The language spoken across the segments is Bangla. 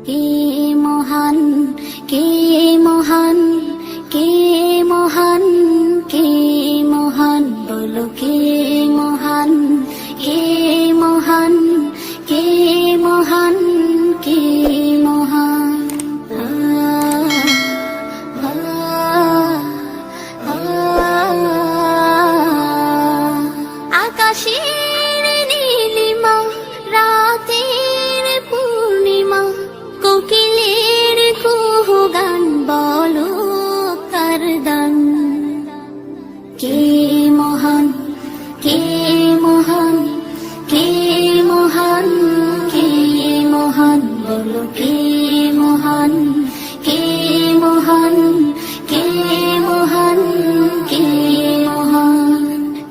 কে মহান, কে মহান, কে মহান, কে মহান, বলো কে মহান, কে মহান, কে মহান, কে মহান। আকাশের নীলিমা, রাতের পূর্ণিমা, কোকিলের কুহু গান, বলো কার দান। কে মহান, কে মহান, কে মহান, কে মহান, বলো কে মহান, কে মহান, কে মহান, কে মহান।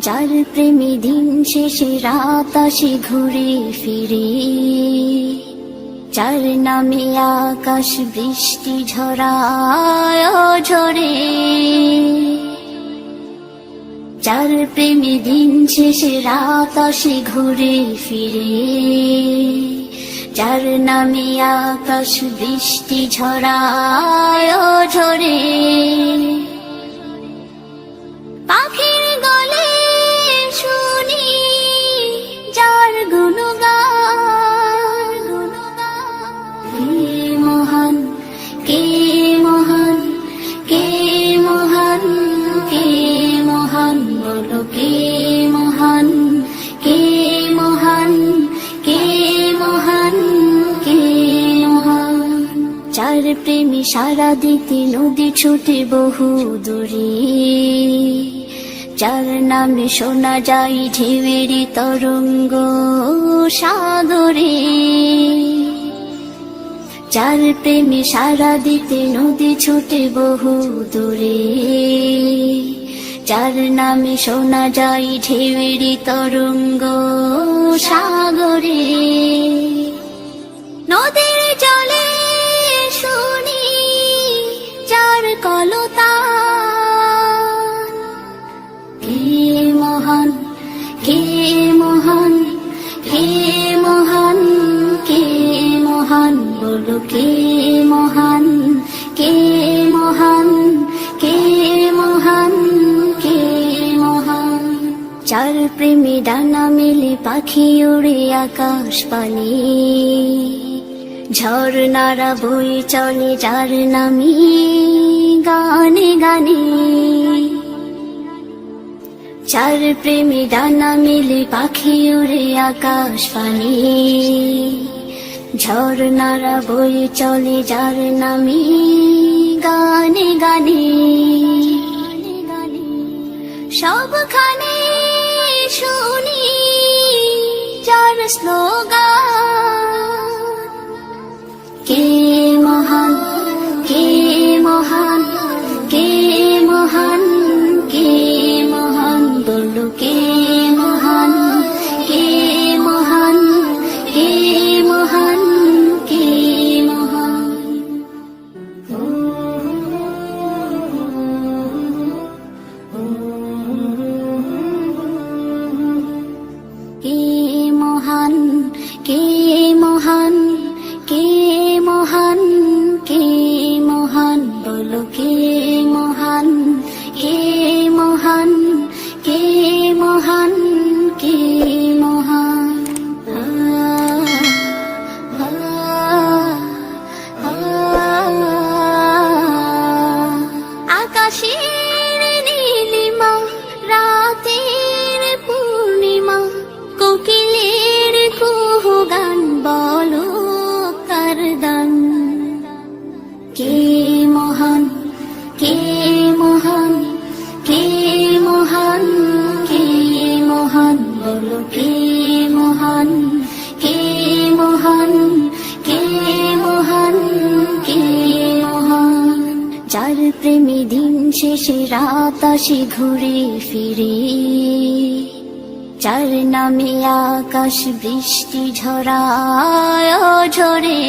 যার প্রেমে দিন শেষে রাত আসে ঘুরে ফিরে, যার নামে আকাশ বৃষ্টি ঝরায় ঝরে, যার প্রেমে দিন শেষে রাত আসে ঘুরে ফিরে, যার নামে আকাশ বৃষ্টি ঝরায় ঝরে। পাখির গলে শুনি যার গুণগান, কে মহান, কে মহান, কে মহান, কে মহান, বলো কে মহান, কে মহান, কে মহান, কে মহান। যার প্রেমে সারা দিতে নদী ছুটে বহু দূরে, যার নামে শোনা যায় ঢেউয়ের তরঙ্গ সাগরে, যার প্রেমে সারা দিতে নদী ছুটে বহু দূরে, যার নামে শোনা যায় ঢেউয়ের তরঙ্গ সাগরে। নদীর জলে শুনি যার কলতান, কে মহান, কে মহান, কে মহান, কে মহান, বলো কে মহান, কে মহান, কে মহান, কে মহান। যার প্রেমে ডানা মেলে পাখি উড়ে আকাশ পানে, ঝর্ণারা বয়ে চলে যার নামে গানে গানে, যার প্রেমে ডানা মেলে পাখি উড়ে আকাশ পানে, ঝর্ণারা বয়ে চলে যার নামে গানে গানে। সবখানে শুনি যার স্লোগান, কে মহান, কে মহান, কে মহান, কে মহান, বলো কে মহান, কে মহান, কে মহান, কে মহান। কে মহান, কে মহান, কে মহান, কে মহান, বলো কে মহান, কে মহান, কে মহান, কে মহান। আকাশের নীলিমা, রাতের পূর্ণিমা, কোকিলের কুহু গান, বলো কার দান। কে মহান, কে মহান, কে মহান, কে মহান, বলো কে মহান, কে মহান, কে মহান, কে মহান। যার প্রেমে দিন শেষে রাত আসে ঘুরে ফিরে, যার নামে আকাশ বৃষ্টি ঝরায় ঝরে,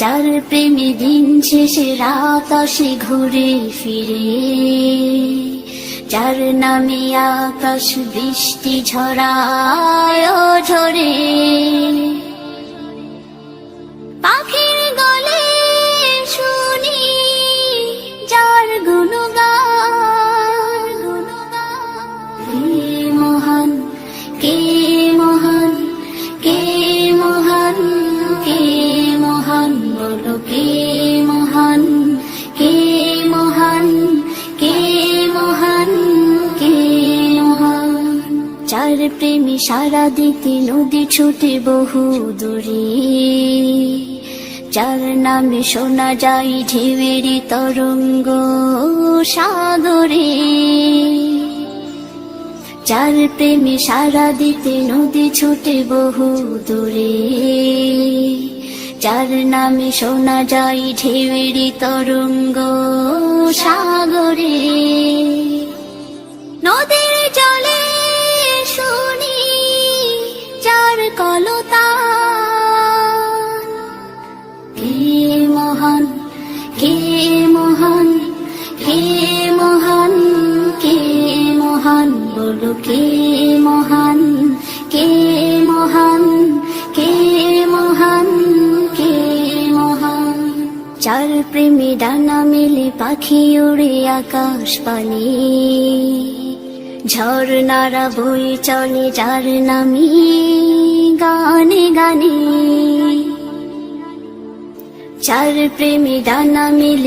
যার প্রেমে দিন শেষে রাত আসে ঘুরে ফিরে, যার নামে আকাশ বৃষ্টি ঝরায় ও ঝরে, পাখির গলে শুনি যার গুণগান। কে মহান, কে মহান, কে মহান, কে মহান, বলো কে মহান, কে মহান, কে মহান, কে মহান। যার প্রেমে সারা দিতে নদী ছুটে বহু দূরে, যার নামে শোনা যায় ঢেউয়ের তরঙ্গ সাগরে, যার প্রেমে সারা দিতে নদী ছুটে বহু দূরে, যার নামে শোনা যায় ঢেউয়ের তরঙ্গ সাগরে। নদীর জলে শুনি যার কলতান। কে মহান, কে মহান, কে মহান, কে মহান, বলো কে মহান, কে মহান, কে মহান, কে মহান। যার প্রেমে ডানা মেলে পাখি উড়ে আকাশ পানে, ঝর্ণারা বয়ে চলে যার নামে গানে গানে। যার প্রেমে ডানা মেলে